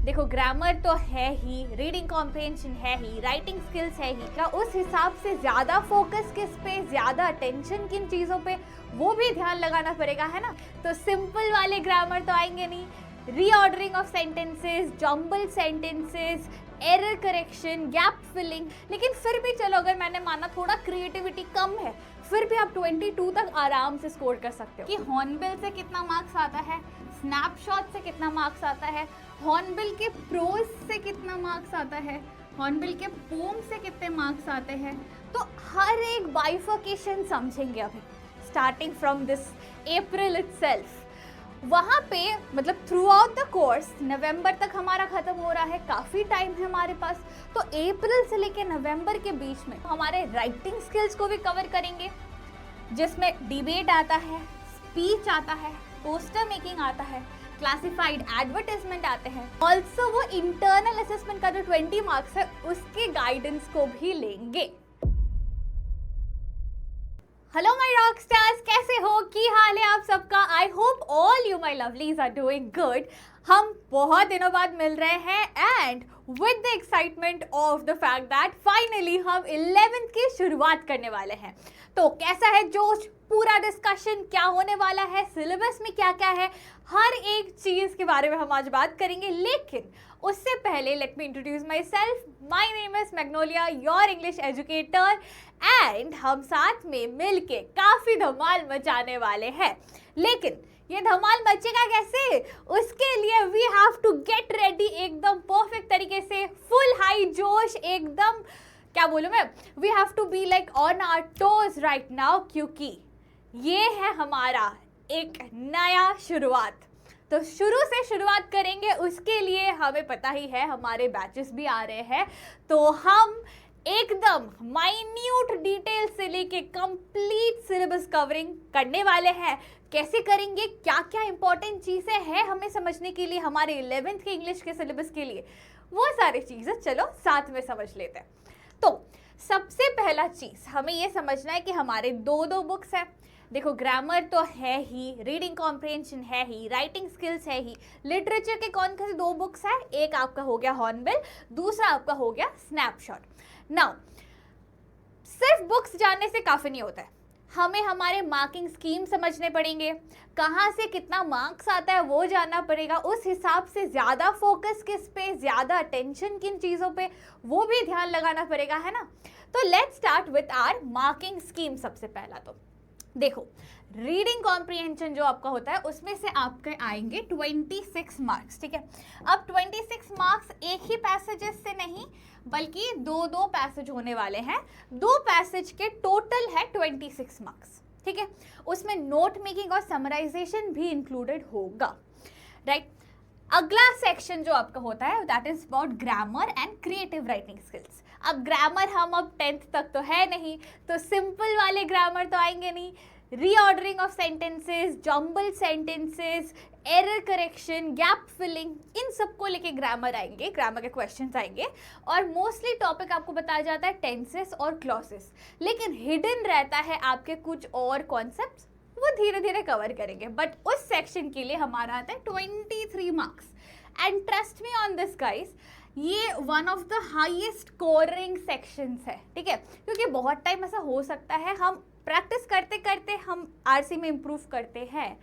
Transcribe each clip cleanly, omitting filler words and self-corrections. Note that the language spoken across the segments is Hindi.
देखो ग्रामर तो है ही, रीडिंग कॉम्प्रिहेंशन है ही, राइटिंग स्किल्स है ही, क्या उस हिसाब से ज़्यादा फोकस किस पे, ज़्यादा अटेंशन किन चीज़ों पे, वो भी ध्यान लगाना पड़ेगा, है ना। तो सिंपल वाले ग्रामर तो आएंगे नहीं, reordering of sentences, jumble sentences, error correction, gap filling. लेकिन फिर भी चलो, अगर मैंने माना थोड़ा क्रिएटिविटी कम है, फिर भी आप 22 तक आराम से स्कोर कर सकते हो। कि हॉर्नबिल से कितना मार्क्स आता है, स्नैपशॉट से कितना मार्क्स आता है, हॉर्नबिल के प्रोज से कितना मार्क्स आता है, हॉर्नबिल के पोम से कितने मार्क्स आते हैं, तो हर एक बाइफर्केशन समझेंगे अभी starting from this April itself. वहाँ पे मतलब थ्रू आउट द कोर्स नवंबर तक हमारा खत्म हो रहा है, काफ़ी टाइम है हमारे पास, तो अप्रैल से लेके नवंबर के बीच में हमारे राइटिंग स्किल्स को भी कवर करेंगे, जिसमें डिबेट आता है, स्पीच आता है, पोस्टर मेकिंग आता है, क्लासिफाइड एडवर्टाइजमेंट आते हैं। ऑल्सो वो इंटरनल असेसमेंट का जो 20 मार्क्स है उसके गाइडेंस को भी लेंगे। हेलो माय रॉक स्टार्स, कैसे हो, की हाल है आप सबका। I hope all you my lovelies are doing good. हम बहुत दिनों बाद मिल रहे हैं and with the excitement of the fact that finally हम 11th की शुरुआत करने वाले हैं। तो कैसा है जोश, पूरा डिस्कशन, क्या होने वाला है, सिलेबस में क्या क्या है, हर एक चीज़ के बारे में हम आज बात करेंगे। लेकिन उससे पहले let me introduce my self. My name is Magnolia, your English educator, and हम साथ में मिलके काफ़ी धमाल मचाने वाले हैं। लेकिन ये धमाल मचेगा कैसे, उसके लिए we have to get ready एकदम परफेक्ट तरीके से, फुल हाई जोश, एकदम क्या बोलूँ मैं, we have to be like on our toes right now, क्योंकि ये है हमारा एक नया शुरुआत। तो शुरू से शुरुआत करेंगे, उसके लिए हमें पता ही है हमारे बैचेस भी आ रहे हैं, तो हम एकदम माइन्यूट डिटेल से लेके कंप्लीट सिलेबस कवरिंग करने वाले हैं। कैसे करेंगे, क्या क्या इंपॉर्टेंट चीज़ें हैं हमें समझने के लिए हमारे 11th के इंग्लिश के सिलेबस के लिए, वो सारी चीज़ें चलो साथ में समझ लेते हैं। तो सबसे पहला चीज़ हमें ये समझना है कि हमारे दो बुक्स हैं। देखो ग्रामर तो है ही, रीडिंग कॉम्प्रिहेंशन है ही, राइटिंग स्किल्स है ही, लिटरेचर के कौन से 2 बुक्स हैं, एक आपका हो गया हॉर्नबिल, दूसरा आपका हो गया स्नैपशॉट। नाउ सिर्फ बुक्स जानने से काफ़ी नहीं होता है, हमें हमारे मार्किंग स्कीम समझने पड़ेंगे, कहाँ से कितना मार्क्स आता है वो जानना पड़ेगा, उस हिसाब से ज़्यादा फोकस किस पे, ज़्यादा अटेंशन किन चीज़ों पे, वो भी ध्यान लगाना पड़ेगा, है ना। तो let's start with our marking scheme. सबसे पहला तो देखो रीडिंग कॉम्प्रिहेंशन जो आपका होता है उसमें से आपके आएंगे 26 मार्क्स, ठीक है। अब 26 मार्क्स एक ही पैसेजेस से नहीं बल्कि दो पैसेज होने वाले हैं, 2 पैसेज के टोटल है 26 मार्क्स, ठीक है। उसमें नोट मेकिंग और समराइजेशन भी इंक्लूडेड होगा, राइट। अगला सेक्शन जो आपका होता है that is about grammar and creative writing skills. अब ग्रामर हम अब 10th तक तो है नहीं, तो सिंपल वाले ग्रामर तो आएंगे नहीं, reordering of sentences, jumble sentences, error correction, gap filling, इन सबको लेके ग्रामर आएंगे, ग्रामर के क्वेश्चंस आएंगे। और मोस्टली टॉपिक आपको बताया जाता है टेंसेस और क्लॉसेस, लेकिन हिडन रहता है आपके कुछ और कॉन्सेप्ट्स, वो धीरे धीरे कवर करेंगे। बट उस सेक्शन के लिए हमारा आता है 23 marks, and trust me on this guys, ये one of the highest scoring sections है, ठीक है। क्योंकि बहुत टाइम ऐसा हो सकता है हम प्रैक्टिस करते करते हम आरसी में इम्प्रूव करते हैं,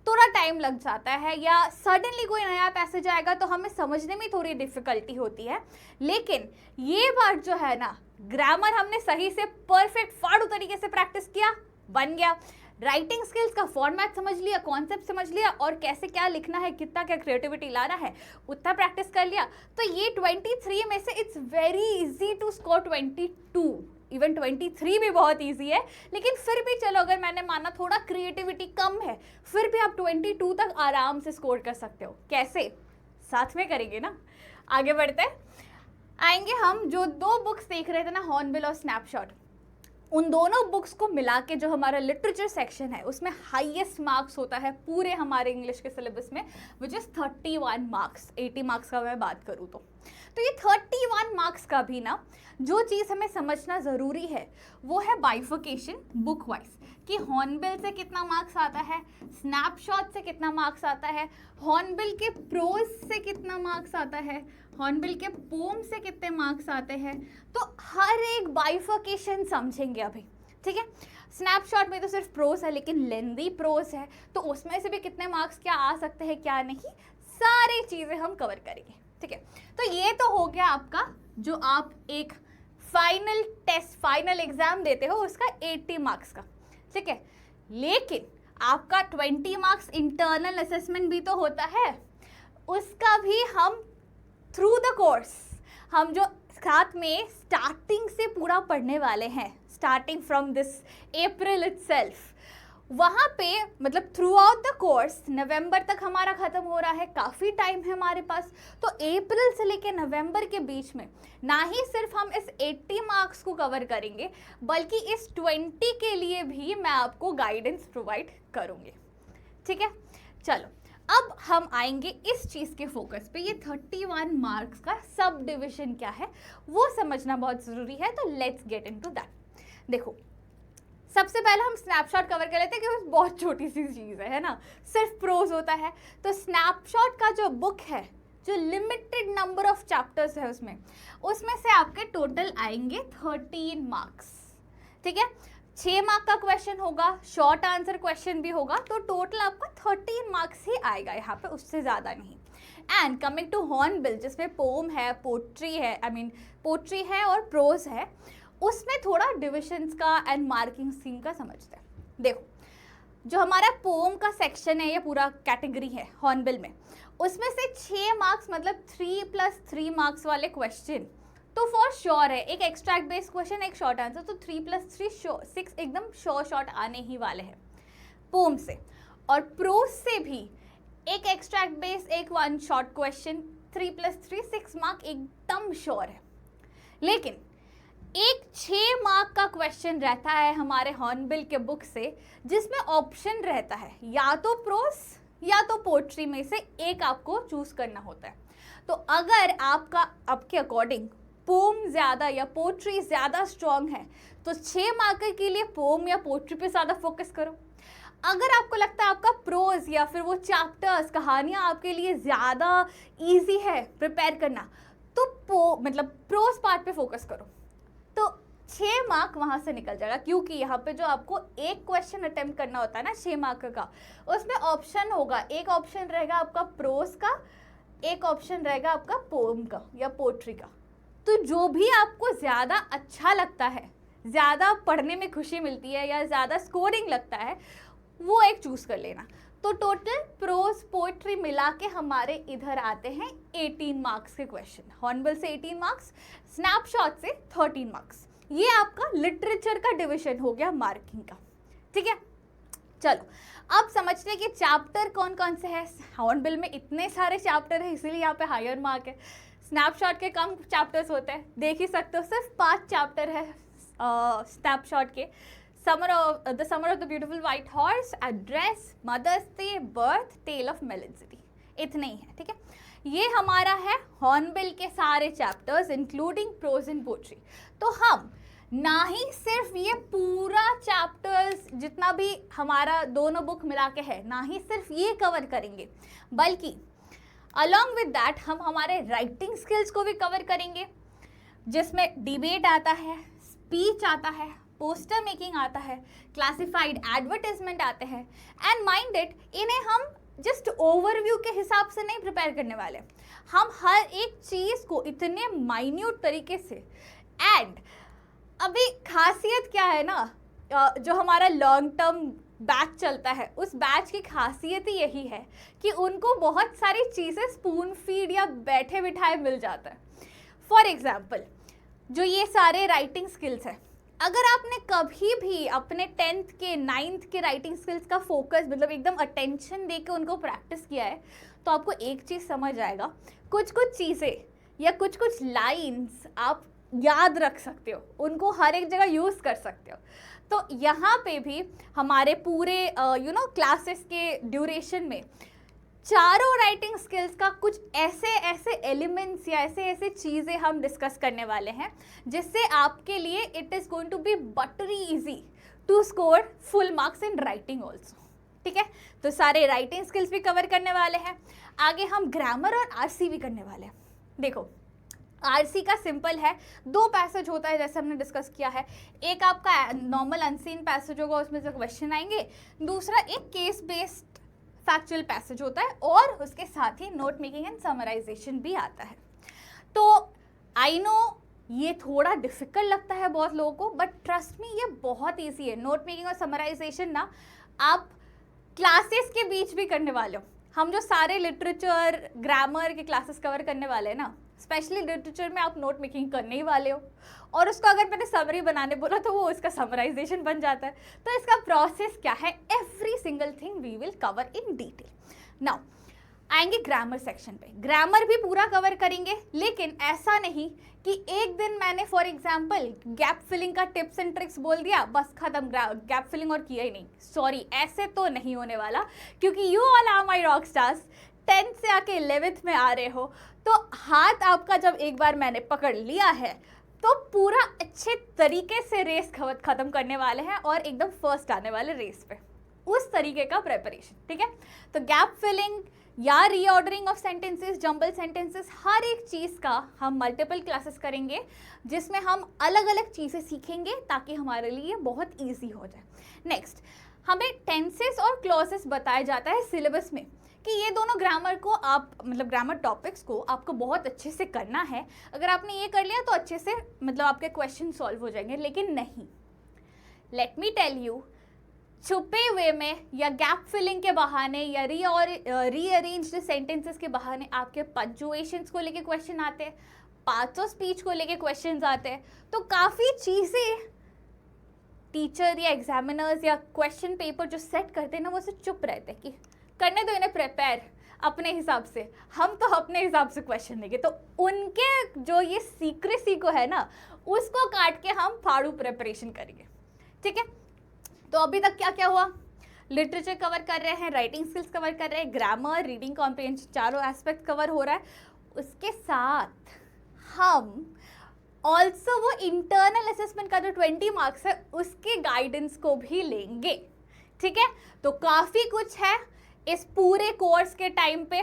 थोड़ा टाइम लग जाता है, या सडनली कोई नया पैसेज आएगा तो हमें समझने में थोड़ी डिफिकल्टी होती है। लेकिन ये बात जो है ना, ग्रामर हमने सही से परफेक्ट फाड़ू तरीके से प्रैक्टिस किया, बन गया। राइटिंग स्किल्स का फॉर्मेट समझ लिया, कॉन्सेप्ट समझ लिया, और कैसे क्या लिखना है, कितना क्या क्रिएटिविटी लाना है, उतना प्रैक्टिस कर लिया, तो ये 23 में से it's very easy to score 22, even 23 भी बहुत इजी है। लेकिन फिर भी चलो, अगर मैंने माना थोड़ा क्रिएटिविटी कम है, फिर भी आप 22 तक आराम से स्कोर कर सकते हो। कैसे, साथ में करेंगे ना। आगे बढ़ते आएंगे हम, जो 2 बुक्स देख रहे थे ना, हॉर्नबिल और स्नैपशॉट, उन दोनों बुक्स को मिला के जो हमारा लिटरेचर सेक्शन है उसमें हाईएस्ट मार्क्स होता है पूरे हमारे इंग्लिश के सिलेबस में, विच इज़ 31 मार्क्स। 80 मार्क्स का मैं बात करूँ तो ये 31 मार्क्स का भी ना जो चीज़ हमें समझना ज़रूरी है वो है बाइफिकेशन बुक वाइज, कि हॉर्नबिल से कितना मार्क्स आता है, स्नैपशॉट से कितना मार्क्स आता है, हॉर्नबिल के प्रोज से कितना मार्क्स आता है, हॉर्नबिल के पोम से कितने मार्क्स आते हैं। तो हर एक बाइफिकेशन समझेंगे अभी, ठीक है। स्नैपशॉट में तो सिर्फ प्रोज है, लेकिन लेंदी प्रोज है तो उसमें से भी कितने मार्क्स क्या आ सकते हैं क्या नहीं, सारी चीज़ें हम कवर करेंगे, ठीक है। तो ये तो हो गया आपका जो आप एक फाइनल टेस्ट, फाइनल एग्जाम देते हो उसका 80 मार्क्स का, ठीक है। लेकिन आपका 20 मार्क्स इंटरनल असेसमेंट भी तो होता है, उसका भी हम थ्रू द कोर्स, हम जो साथ में स्टार्टिंग से पूरा पढ़ने वाले हैं, starting from this April itself, वहाँ पे मतलब थ्रू आउट द कोर्स नवंबर तक हमारा ख़त्म हो रहा है, काफ़ी टाइम है हमारे पास। तो अप्रैल से लेके नवंबर के बीच में ना ही सिर्फ हम इस 80 मार्क्स को कवर करेंगे, बल्कि इस 20 के लिए भी मैं आपको गाइडेंस प्रोवाइड करूँगी, ठीक है। चलो अब हम आएंगे इस चीज़ के फोकस पे, ये 31 मार्क्स का सब डिविजन क्या है वो समझना बहुत ज़रूरी है। तो लेट्स गेट इनटू दैट। देखो सबसे पहले हम स्नैपशॉट कवर कर लेते हैं क्योंकि बहुत छोटी सी चीज़ है ना, सिर्फ प्रोज होता है। तो स्नैपशॉट का जो बुक है, जो लिमिटेड नंबर ऑफ चैप्टर्स है उसमें से आपके टोटल आएंगे 13 मार्क्स, ठीक है। 6 मार्क का क्वेश्चन होगा, शॉर्ट आंसर क्वेश्चन भी होगा, तो टोटल आपका 13 मार्क्स ही आएगा यहाँ पे, उससे ज़्यादा नहीं। एंड कमिंग टू हॉर्नबिल जिसमें पोम है, पोट्री है, पोट्री है और प्रोज है, उसमें थोड़ा डिविजन्स का एंड मार्किंग स्कीम का समझते हैं। देखो जो हमारा पोम का सेक्शन है, ये पूरा कैटेगरी है हॉर्नबिल में, उसमें से 6 मार्क्स मतलब 3+3 मार्क्स वाले क्वेश्चन तो फॉर श्योर है, एक एक्सट्रैक्ट बेस्ड क्वेश्चन, एक शॉर्ट आंसर, तो 3+3 6 एकदम शॉर्ट आने ही वाले हैं पोम से। और प्रोज से भी एक एक्सट्रैक्ट बेस्ड, एक 1 शॉर्ट क्वेश्चन, 3+3 6 मार्क एकदम श्योर है। लेकिन एक 6 मार्क का क्वेश्चन रहता है हमारे हॉर्नबिल के बुक से, जिसमें ऑप्शन रहता है या तो प्रोज या तो पोट्री में से एक आपको चूज करना होता है। तो अगर आपके अकॉर्डिंग पोम ज़्यादा या पोट्री ज़्यादा स्ट्रॉन्ग है तो 6 मार्क के लिए पोम या पोट्री पे ज़्यादा फोकस करो। अगर आपको लगता है आपका प्रोज या फिर वो चैप्टर्स, कहानियाँ आपके लिए ज़्यादा ईजी है प्रिपेयर करना, तो मतलब प्रोज पार्ट पे फोकस करो, तो 6 मार्क वहाँ से निकल जाएगा। क्योंकि यहाँ पे जो आपको एक क्वेश्चन अटेम्प्ट करना होता है ना 6 मार्क का, उसमें ऑप्शन होगा, एक ऑप्शन रहेगा आपका प्रोज का, एक ऑप्शन रहेगा आपका पोम का या पोट्री का। तो जो भी आपको ज़्यादा अच्छा लगता है, ज़्यादा पढ़ने में खुशी मिलती है या ज़्यादा स्कोरिंग लगता है, वो एक चूज़ कर लेना। तो टोटल प्रोज पोएट्री मिला के हमारे इधर आते हैं 18 मार्क्स के क्वेश्चन। हॉर्नबिल से 18 मार्क्स, स्नैपशॉट से 13 मार्क्स। ये आपका लिटरेचर का डिवीजन हो गया मार्किंग का, ठीक है। चलो अब समझते हैं कि चैप्टर कौन कौन से हैं। हॉर्नबिल में इतने सारे चैप्टर हैं इसीलिए यहाँ पे हायर मार्क है। स्नैपशॉट के कम चैप्टर्स होते हैं, देख ही सकते हो, सिर्फ 5 चैप्टर है स्नैपशॉट के। The summer of the beautiful white horse, address, mother's day, birth, tale of Melon City, इतने ही है, ठीक है। ये हमारा है हॉर्नबिल के सारे chapters including prose and poetry. तो हम ना ही सिर्फ ये पूरा चैप्टर्स जितना भी हमारा दोनों बुक मिला के है, ना ही सिर्फ ये कवर करेंगे, बल्कि अलॉन्ग विद दैट हम हमारे राइटिंग स्किल्स को भी कवर करेंगे, जिसमें डिबेट आता है, स्पीच आता है, पोस्टर मेकिंग आता है, क्लासिफाइड एडवर्टाइजमेंट आते हैं। एंड माइंड इट, इन्हें हम जस्ट ओवरव्यू के हिसाब से नहीं प्रिपेयर करने वाले, हम हर एक चीज़ को इतने माइन्यूट तरीके से। एंड अभी खासियत क्या है ना, जो हमारा लॉन्ग टर्म बैच चलता है, उस बैच की खासियत ही यही है कि उनको बहुत सारी चीज़ें स्पून फीड या बैठे बिठाए मिल जाता है। फॉर एग्जाम्पल, जो ये सारे राइटिंग स्किल्स है, अगर आपने कभी भी अपने 10th के 9th के राइटिंग स्किल्स का फोकस मतलब एकदम अटेंशन दे के उनको प्रैक्टिस किया है, तो आपको एक चीज़ समझ आएगा, कुछ कुछ चीज़ें या कुछ कुछ लाइन्स आप याद रख सकते हो, उनको हर एक जगह यूज़ कर सकते हो। तो यहाँ पे भी हमारे पूरे क्लासेस के ड्यूरेशन में चारों राइटिंग स्किल्स का कुछ ऐसे ऐसे एलिमेंट्स या ऐसे ऐसे चीज़ें हम डिस्कस करने वाले हैं जिससे आपके लिए it is going to be buttery easy to score full marks in writing also. ठीक है, तो सारे राइटिंग स्किल्स भी कवर करने वाले हैं। आगे हम ग्रामर और आरसी भी करने वाले हैं। देखो, आरसी का सिंपल है, 2 पैसेज होता है जैसे हमने डिस्कस किया है। एक आपका नॉर्मल अनसीन पैसेज होगा, उसमें से क्वेश्चन आएंगे। दूसरा एक केस बेस्ड फैक्चुअल पैसेज होता है और उसके साथ ही नोट मेकिंग एंड समराइजेशन भी आता है। तो आई नो ये थोड़ा डिफिकल्ट लगता है बहुत लोगों को, बट ट्रस्ट मी ये बहुत ईजी है। नोट मेकिंग और समराइजेशन ना आप क्लासेस के बीच भी करने वाले हो। हम जो सारे लिटरेचर ग्रामर के क्लासेस कवर करने वाले हैं ना, स्पेशली लिटरेचर में आप नोट मेकिंग करने ही वाले हो, और उसको अगर मैंने समरी बनाने बोला तो वो उसका समराइजेशन बन जाता है। तो इसका प्रोसेस क्या है, every single thing we will cover in detail. Now आएंगे ग्रामर सेक्शन पे। ग्रामर भी पूरा कवर करेंगे, लेकिन ऐसा नहीं कि एक दिन मैंने फॉर एग्जांपल गैप फिलिंग का टिप्स एंड ट्रिक्स बोल दिया, बस खत्म, गैप फिलिंग और किया ही नहीं। सॉरी, ऐसे तो नहीं होने वाला, क्योंकि you all are my rock stars. 10th से आके 11th में आ रहे हो, तो हाथ आपका जब एक बार मैंने पकड़ लिया है तो पूरा अच्छे तरीके से रेस खत्म करने वाले हैं और एकदम फर्स्ट आने वाले रेस पे, उस तरीके का प्रेपरेशन। ठीक है, तो गैप फिलिंग या reordering of sentences, jumble sentences, हर एक चीज़ का हम मल्टीपल क्लासेस करेंगे जिसमें हम अलग अलग चीज़ें सीखेंगे ताकि हमारे लिए बहुत ईजी हो जाए। नेक्स्ट, हमें टेंसेस और क्लॉजेस बताया जाता है सिलेबस में कि ये दोनों ग्रामर को आप मतलब ग्रामर टॉपिक्स को आपको बहुत अच्छे से करना है। अगर आपने ये कर लिया तो अच्छे से मतलब आपके क्वेश्चन सॉल्व हो जाएंगे, लेकिन नहीं, लेट मी टेल यू, छुपे हुए में या गैप फिलिंग के बहाने या रीअरेंज्ड सेंटेंसेस के बहाने आपके पंक्चुएशंस को लेके क्वेश्चन आते हैं, पार्ट्स ऑफ स्पीच को लेके क्वेश्चंस आते हैं। तो काफ़ी चीज़ें टीचर या एग्जामिनर्स या क्वेश्चन पेपर जो सेट करते हैं ना, वो सिर्फ चुप रहते हैं कि करने दो इन्हें प्रिपेयर अपने हिसाब से, हम तो अपने हिसाब से क्वेश्चन देंगे। तो उनके जो ये सीक्रेसी को है ना, उसको काट के हम फाड़ू प्रिपरेशन करेंगे। ठीक है, तो अभी तक क्या क्या हुआ, लिटरेचर कवर कर रहे हैं, राइटिंग स्किल्स कवर कर रहे हैं, ग्रामर, रीडिंग कॉम्प्रिहेंशन, चारों एस्पेक्ट कवर हो रहा है। उसके साथ हम ऑल्सो वो इंटरनल असेसमेंट का जो 20 मार्क्स है उसके गाइडेंस को भी लेंगे। ठीक है, तो काफ़ी कुछ है इस पूरे कोर्स के टाइम पे।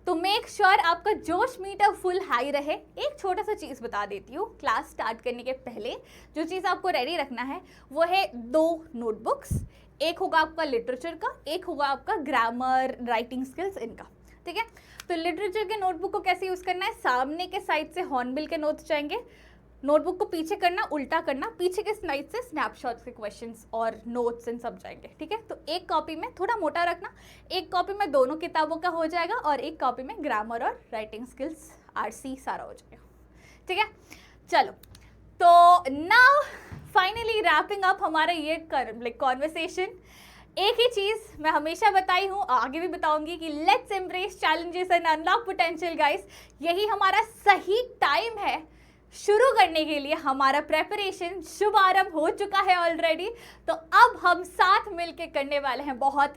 तो मेक श्योर आपका जोश मीटर फुल हाई रहे। एक छोटा सा चीज़ बता देती हूँ, क्लास स्टार्ट करने के पहले जो चीज़ आपको रेडी रखना है वो है 2 नोटबुक्स। एक होगा आपका लिटरेचर का, एक होगा आपका ग्रामर राइटिंग स्किल्स इनका। ठीक है, तो लिटरेचर के नोटबुक को कैसे यूज़ करना है, सामने के साइड से हॉर्नबिल के नोट्स जाएंगे, नोटबुक को पीछे करना, उल्टा करना, पीछे के स्लाइड से स्नैपशॉट्स के क्वेश्चंस और नोट्स इन सब जाएंगे। ठीक है, तो एक कॉपी में थोड़ा मोटा रखना, एक कॉपी में दोनों किताबों का हो जाएगा और एक कॉपी में ग्रामर और राइटिंग स्किल्स आरसी सारा हो जाएगा। ठीक है, चलो, तो नाउ फाइनली रैपिंग अप हमारा ये कॉन्वर्सेशन। एक ही चीज़ मैं हमेशा बताई हूँ, आगे भी बताऊंगी कि let's embrace challenges and unlock potential guys. यही हमारा सही टाइम है शुरू करने के लिए। हमारा प्रेपरेशन शुभारंभ हो चुका है ऑलरेडी, तो अब हम साथ मिलके करने वाले हैं बहुत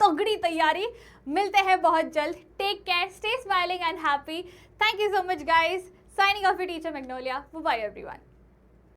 तगड़ी तैयारी। मिलते हैं बहुत जल्द। Take care, stay smiling and happy. Thank you so much guys. Signing off your teacher Magnolia. Bye everyone.